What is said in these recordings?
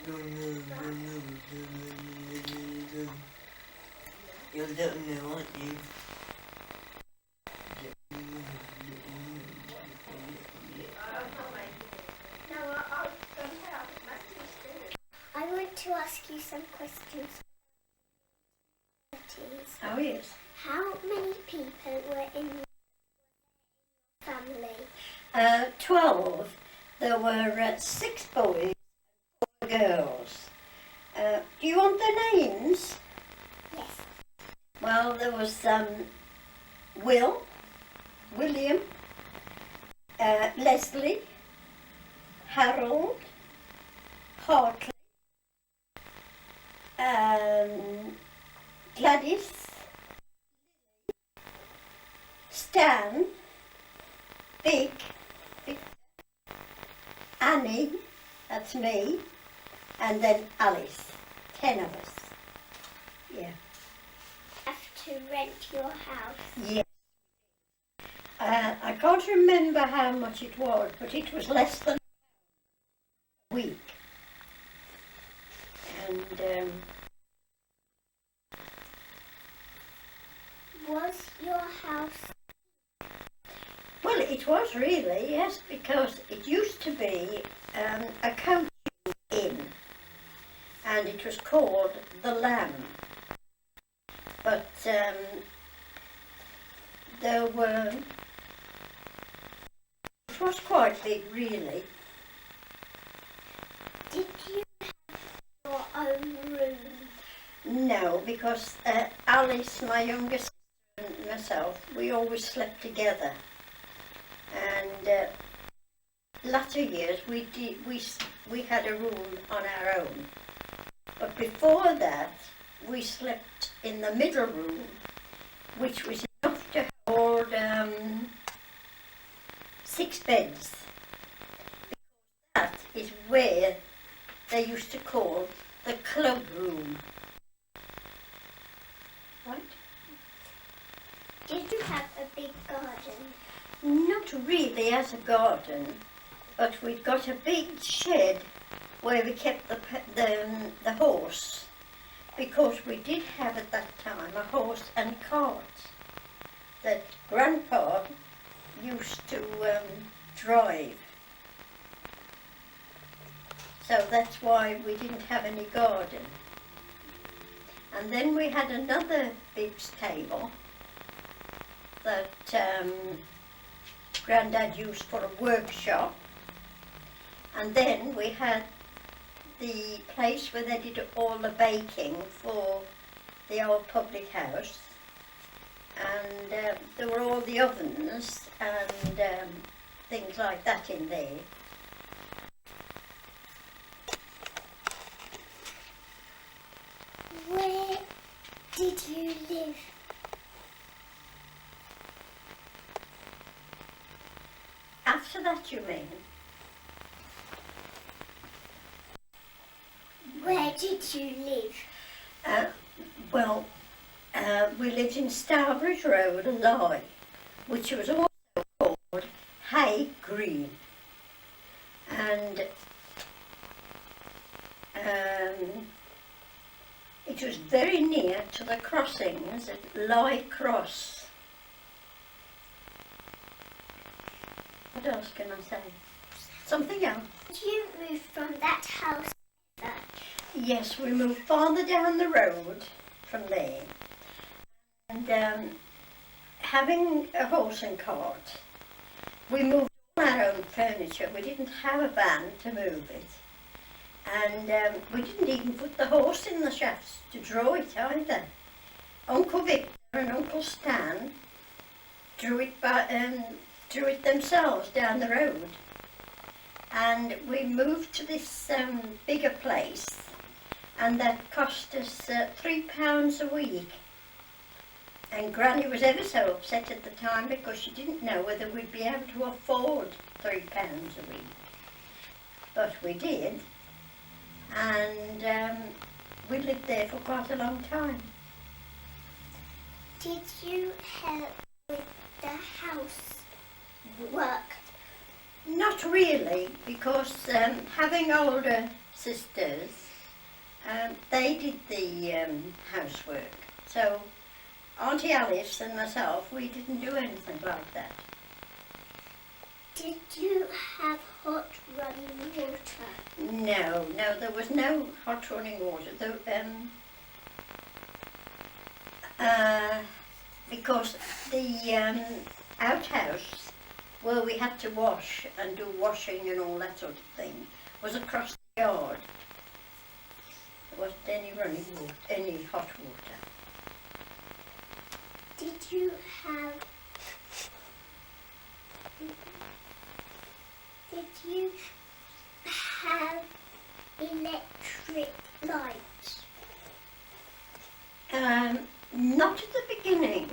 You're little now, aren't you? I want to ask you some questions. Oh yes. How many people were in your family? 12. There were 6 boys and 4 girls. Do you want their names? Yes. Well, there was William, Leslie, Harold, Hartley, Gladys, Stan, Vic, Annie, that's me, and then Alice. 10 of us. Yeah. Have to rent your house? Yes. I can't remember how much it was, but it was less than a week. And was your house? well, it was really, yes, because it used to be a coach inn, and it was called the Lamb. But there were, it was quite big, really. Did you have your own room? No, because Alice, my youngest sister, and myself, we always slept together. And latter years we had a room on our own. But before that, we slept in the middle room, which was enough to hold 6 beds. Because that is where they used to call the club room. Right? Did you have a big garden? Not really as a garden, but we'd got a big shed where we kept the horse, because we did have at that time a horse and cart that Grandpa used to drive. So that's why we didn't have any garden. And then we had another big stable that Grandad used for a workshop. And then we had the place where they did all the baking for the old public house. And there were all the ovens and things like that in there. Where did you live? After that, you mean? Where did you live? Well, we lived in Starbridge Road, Lye, which was also called Hay Green. And it was very near to the crossings at Lye Cross. What else can I say? Something else? Did you move from that house? Yes, we moved farther down the road from there. And having a horse and cart, we moved all our own furniture. We didn't have a van to move it. And we didn't even put the horse in the shafts to draw it either. Uncle Victor and Uncle Stan drew it themselves down the road. And we moved to this bigger place, and that cost us £3 a week. And Granny was ever so upset at the time because she didn't know whether we'd be able to afford £3 a week. But we did, and we lived there for quite a long time. Did you help with the house work? Not really, because having older sisters, they did the housework. So Auntie Alice and myself, we didn't do anything like that. Did you have hot running water? No, there was no hot running water. Because the outhouse where we had to wash and do washing and all that sort of thing was across the yard. There wasn't any running water, any hot water. Did you have electric lights? Not at the beginning.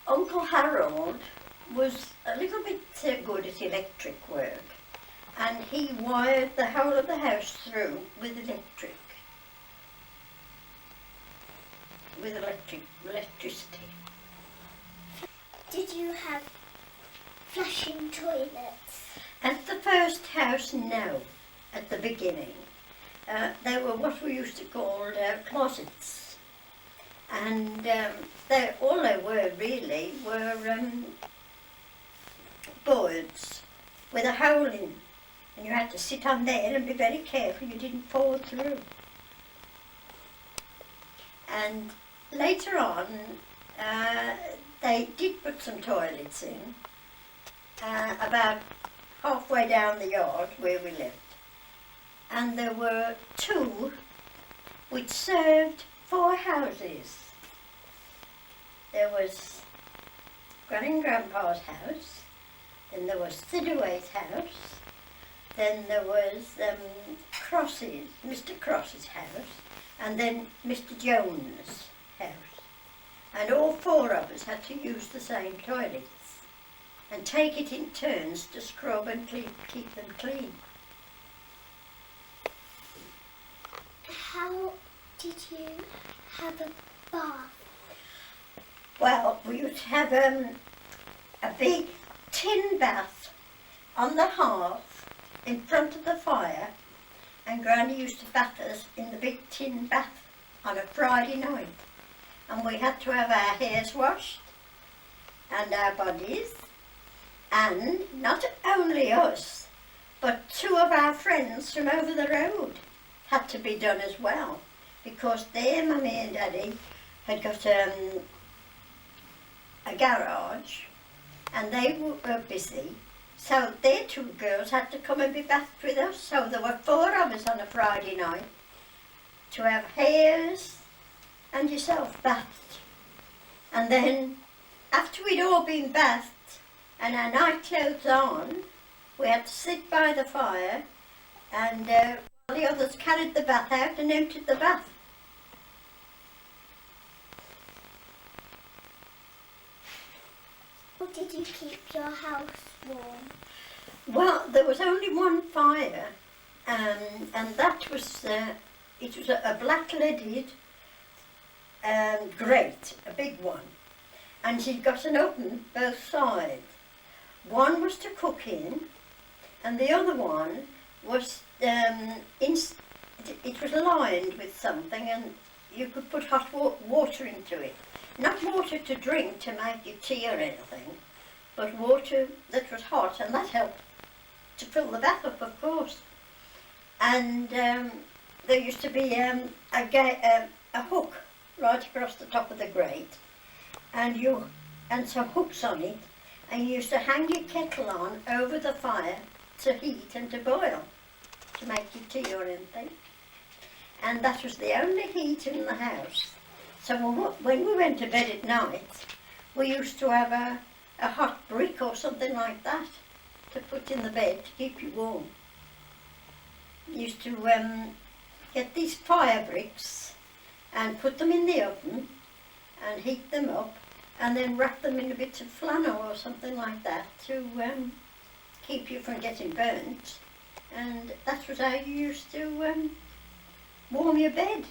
Uncle Harold was a little bit good at electric work, and he wired the whole of the house through with electricity. Did you have flushing toilets? At the first house, no. At the beginning, they were what we used to call closets, and all they were really were boards with a hole in, and you had to sit on there and be very careful you didn't fall through. And later on, they did put some toilets in, about halfway down the yard where we lived. And there were two which served 4 houses. There was Granny and Grandpa's house, then there was Sidaway's house, then there was Mr. Cross's house, and then Mr. Jones' house. And all 4 of us had to use the same toilets and take it in turns to scrub and keep them clean. How did you have a bath? Well, we used to have a big tin bath on the hearth in front of the fire, and Granny used to bath us in the big tin bath on a Friday night. And we had to have our hairs washed and our bodies, and not only us, but 2 of our friends from over the road had to be done as well, because their mummy and daddy had got a garage and they were busy, so their 2 girls had to come and be bathed with us. So there were 4 of us on a Friday night to have hairs and yourself bathed. And then after we'd all been bathed and our night clothes on, we had to sit by the fire and the others carried the bath out and emptied the bath. How did you keep your house warm? Well, there was only one fire, and that was, it was a black-leaded grate, a big one. And she'd got an oven both sides. One was to cook in, and the other one was it was lined with something, and you could put hot water into it. Not water to drink to make your tea or anything, but water that was hot, and that helped to fill the bath up, of course. And there used to be a hook right across the top of the grate, and some hooks on it, and you used to hang your kettle on over the fire to heat and to boil, to make your tea or anything. And that was the only heat in the house. So when we went to bed at night, we used to have a hot brick or something like that to put in the bed to keep you warm. We used to get these fire bricks and put them in the oven and heat them up, and then wrap them in a bit of flannel or something like that to keep you from getting burnt. And that was how you used to warm your bed.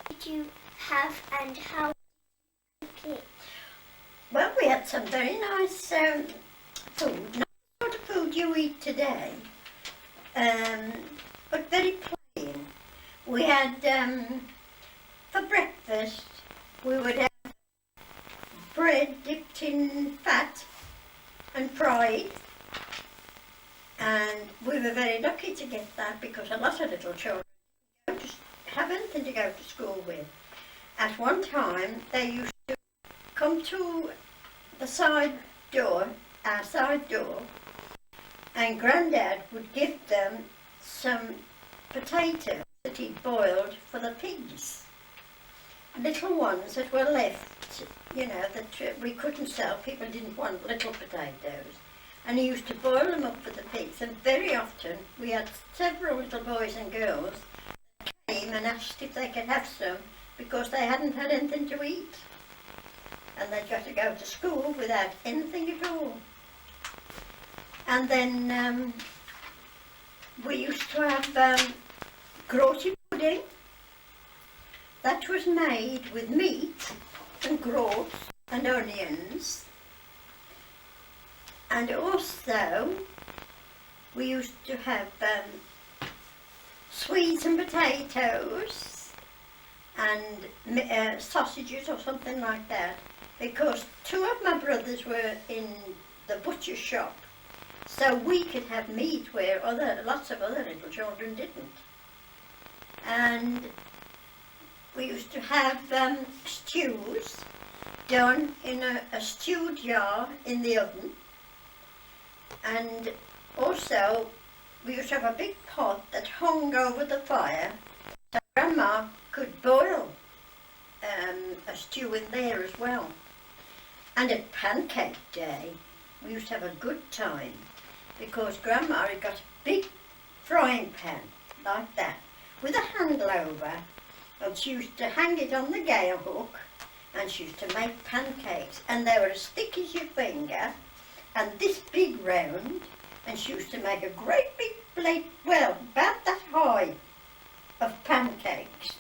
Did you have, and how did you cook it? Well, we had some very nice food, not the sort of food would you eat today? But very plain. We had, for breakfast, we would have bread dipped in fat and fried. And we were very lucky to get that because a lot of little children don't have anything to go to school with. At one time, they used to come to the side door, our side door, and Grandad would give them some potatoes that he'd boiled for the pigs. Little ones that were left, you know, that we couldn't sell. People didn't want little potatoes. And he used to boil them up for the pigs. And very often we had several little boys and girls that came and asked if they could have some because they hadn't had anything to eat. And they'd got to go to school without anything at all. And then we used to have groaty pudding. That was made with meat and groats and onions. And also we used to have sweets and potatoes and sausages or something like that, because two of my brothers were in the butcher's shop, so we could have meat where lots of other little children didn't. And we used to have stews done in a stewed jar in the oven. And also we used to have a big pot that hung over the fire so Grandma could boil a stew in there as well. And at pancake day we used to have a good time because Grandma had got a big frying pan like that with a handle over, and she used to hang it on the gale hook and she used to make pancakes, and they were as thick as your finger and this big round, and she used to make a great big plate, well, about that high, of pancakes.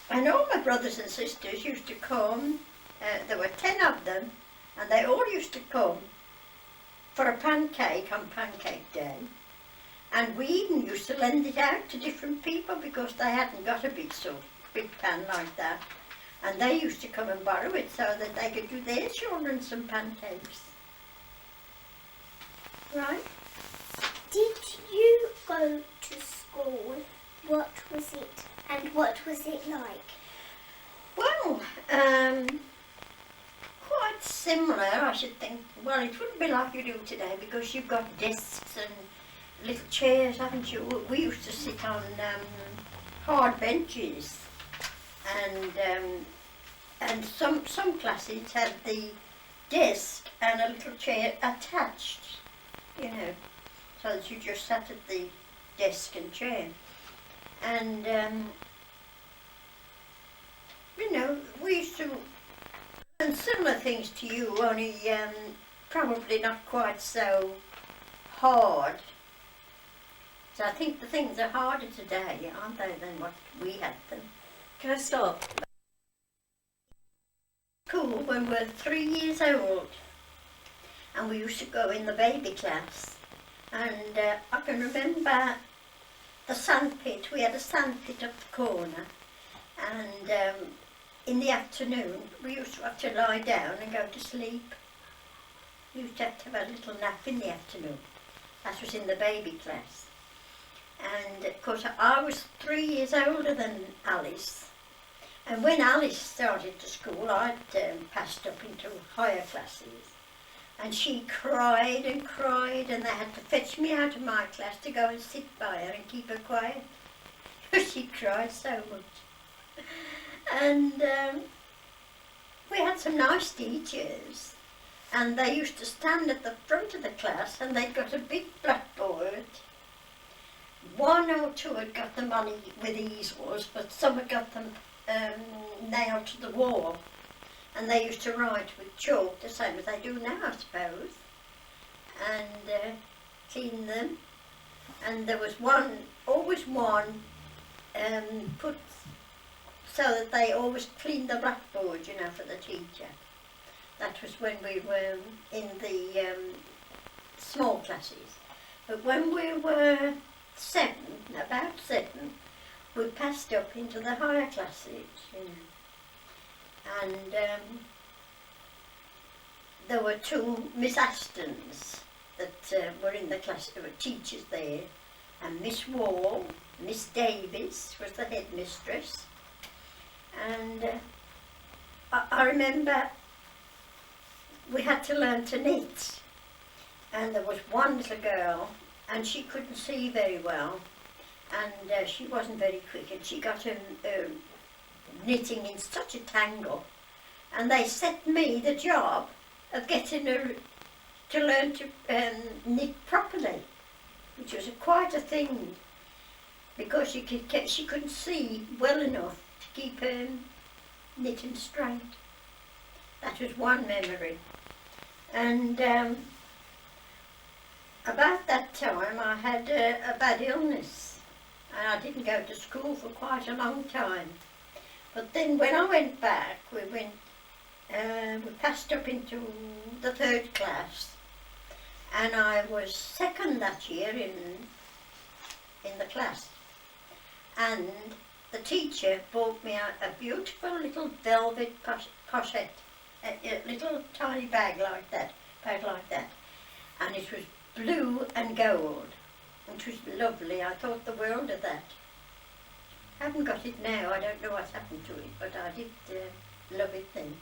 And all my brothers and sisters used to come, there were 10 of them, and they all used to come for a pancake on pancake day. And we even used to lend it out to different people because they hadn't got a big pan like that. And they used to come and borrow it so that they could do their children some pancakes. Right? Did you go to school? What was it? And what was it like? Well, quite similar, I should think. Well, it wouldn't be like you do today because you've got desks and little chairs, haven't you? We used to sit on hard benches, and some classes had the desk and a little chair attached, you know, so that you just sat at the desk and chair. And you know, we used to learn similar things to you, only probably not quite so hard. So I think the things are harder today, aren't they, than what we had them. Can I stop? School when we were 3 years old, and we used to go in the baby class, and I can remember the sandpit. We had a sandpit up the corner, and in the afternoon we used to have to lie down and go to sleep. We used to have a little nap in the afternoon. That was in the baby class. And of course I was 3 years older than Alice, and when Alice started to school I'd passed up into higher classes, and she cried and cried, and they had to fetch me out of my class to go and sit by her and keep her quiet because she cried so much. And we had some nice teachers, and they used to stand at the front of the class, and they'd got a big blackboard. One or two had got them on with easels, but some had got them nailed to the wall, and they used to write with chalk, the same as they do now, I suppose, and clean them. And there was always one put so that they always cleaned the blackboard, you know, for the teacher. That was when we were in the small classes. But when we were about 7, we passed up into the higher classes, you know. And there were 2 Miss Astons that were in the class. There were teachers there, and Miss Wall, Miss Davis was the headmistress. And I remember we had to learn to knit, and there was one little girl, and she couldn't see very well, and she wasn't very quick, and she got her knitting in such a tangle, and they set me the job of getting her to learn to knit properly, which was quite a thing, because she couldn't see well enough to keep her knitting straight. That was one memory. And about that time I had a bad illness, and I didn't go to school for quite a long time. But then when I went back, we passed up into the 3rd class, and I was 2nd that year in the class. And the teacher bought me a beautiful little velvet pochette, a little tiny bag like that, and it was blue and gold, which was lovely. I thought the world of that. I haven't got it now, I don't know what's happened to it, but I did love it then.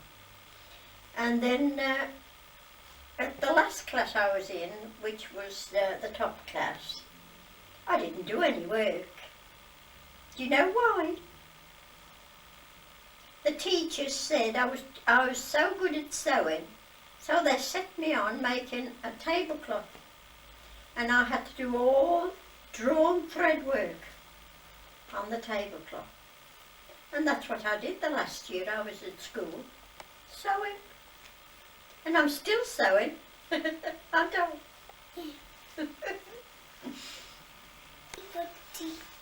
And then at the last class I was in, which was the top class, I didn't do any work. Do you know why? The teachers said I was so good at sewing, so they set me on making a tablecloth, and I had to do all drawn thread work on the tablecloth. And that's what I did the last year I was at school, sewing. And I'm still sewing. I don't. Everybody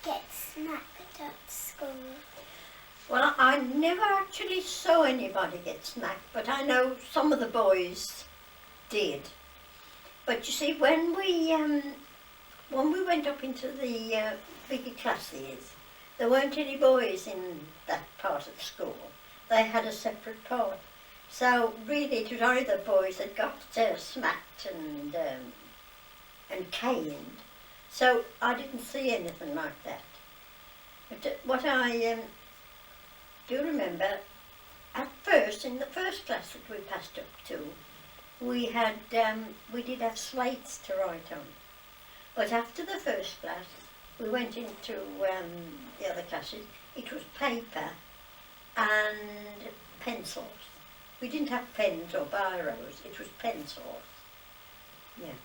gets smacked at school. Well, I never actually saw anybody get smacked, but I know some of the boys did. But you see, when we went up into the bigger classes, there weren't any boys in that part of school. They had a separate part. So really, it was either boys that got smacked and caned. So I didn't see anything like that. But what I do remember, at first, in the 1st class that we passed up to, we did have slates to write on. But after the 1st class, we went into the other classes. It was paper and pencils. We didn't have pens or biros, it was pencils. Yeah.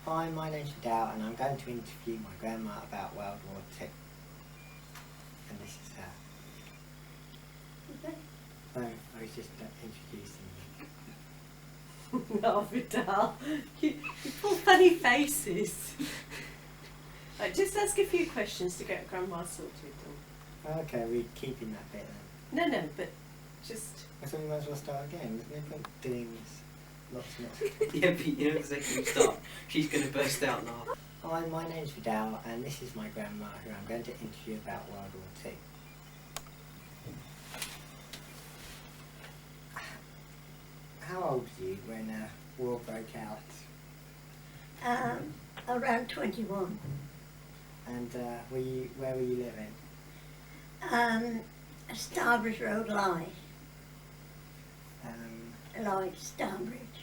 Hi, my name's Dow, and I'm going to interview my grandma about World War II. And this is her. Okay. No, I was just introducing you. No, Vidal, you pull funny faces. Right, just ask a few questions to get Grandma sorted. Okay, we're keeping that bit then. No, but just... I thought we might as well start again. There's no point doing this lots and lots of Yeah, but you know, the second you start, she's going to burst out laughing. Hi, my name's Vidal, and this is my grandma, who I'm going to interview about World War II. How old were you when war broke out? Around 21. And where were you living? Starbridge Road, Lyde, Starbridge.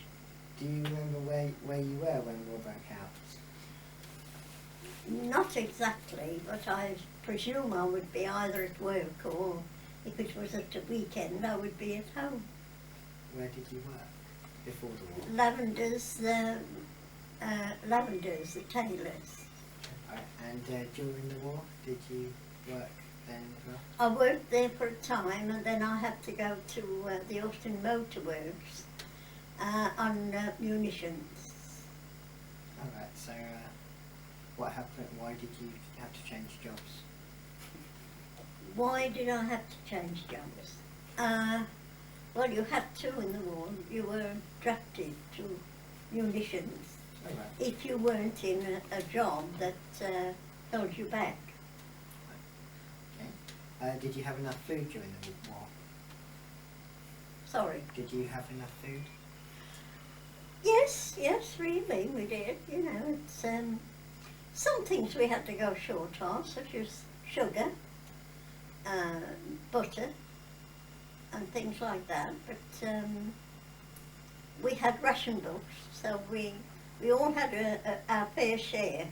Do you remember where you were when war broke out? Not exactly, but I presume I would be either at work, or if it was at a weekend, I would be at home. Where did you work before the war? Lavenders, the tailors. And during the war, did you work then as well? I worked there for a time, and then I had to go to the Austin Motor Works on munitions. Alright, so what happened? Why did you have to change jobs? Why did I have to change jobs? Well, you had to in the war. You were drafted to munitions All right. if you weren't in a job that held you back. Okay. Did you have enough food during the war? Sorry. Did you have enough food? Yes, really, we did. You know, it's some things we had to go short of, such as sugar, butter, and things like that. But we had ration books, so we all had our fair share,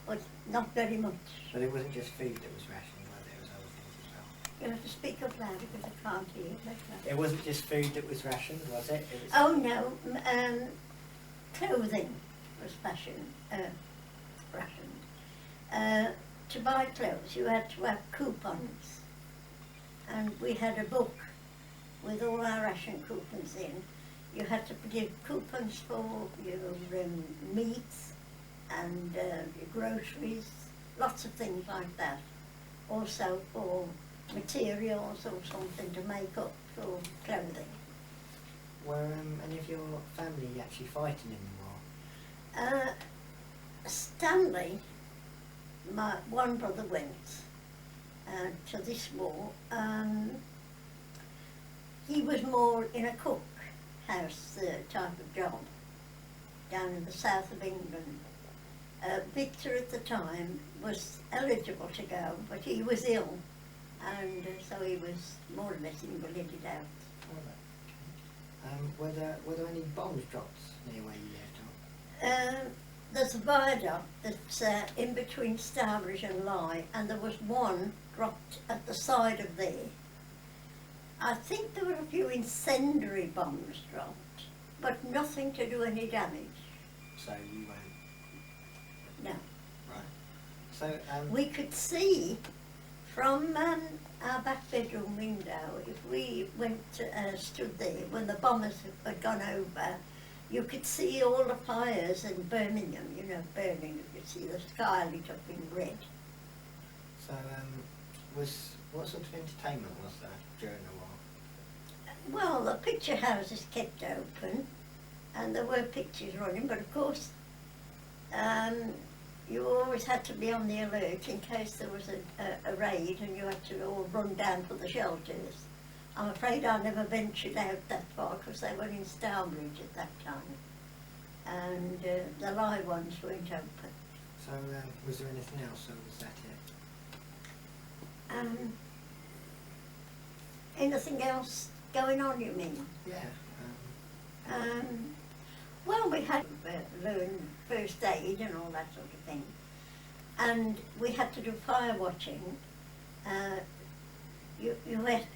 but not very much. But it wasn't just food that was rationed, was it? There was other things as well. You have to speak up louder because I can't hear you. Like that. It wasn't just food that was rationed, was it? It was Oh no, clothing was rationed. To buy clothes you had to have coupons, and we had a book with all our ration coupons in. You had to give coupons for your meats and your groceries, lots of things like that. Also for materials or something to make up for clothing. Were any of your family actually fighting in the war? Stanley, my one brother, went to this war. He was more in a cook house type of job down in the south of England. Victor at the time was eligible to go, but he was ill, and so he was more or less invalided out. Were there any bombs dropped near where you lived? There's a viaduct that's in between Stourbridge and Lye, and there was one dropped at the side of there. I think there were a few incendiary bombs dropped, but nothing to do any damage. So you weren't. No. Right. So We could see from our back bedroom window, if we went stood there when the bombers had gone over, you could see all the fires in Birmingham, you know, burning. You could see the sky lit up in red. So what sort of entertainment was there during the war? Well, the picture houses kept open, and there were pictures running, but of course, you always had to be on the alert in case there was a raid and you had to all run down for the shelters. I'm afraid I never ventured out that far because they were in Stourbridge at that time, and the Lye ones weren't open. So was there anything else, or was that it? Anything else going on, you mean? Yeah. Well, we had learned first aid and all that sort of thing, and we had to do fire watching. You had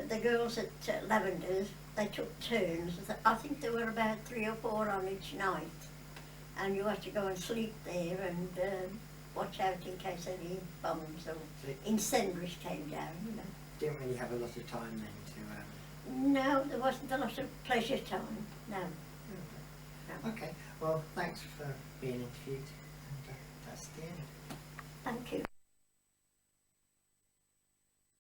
the girls at Lavender's. They took turns. I think there were about 3 or 4 on each night, and you had to go and sleep there and watch out in case any bombs or incendiaries came down. You know. Didn't really have a lot of time then to. No, there wasn't a lot of pleasure time. No. Okay. Well, thanks for being interviewed. And, that's the end. Thank you.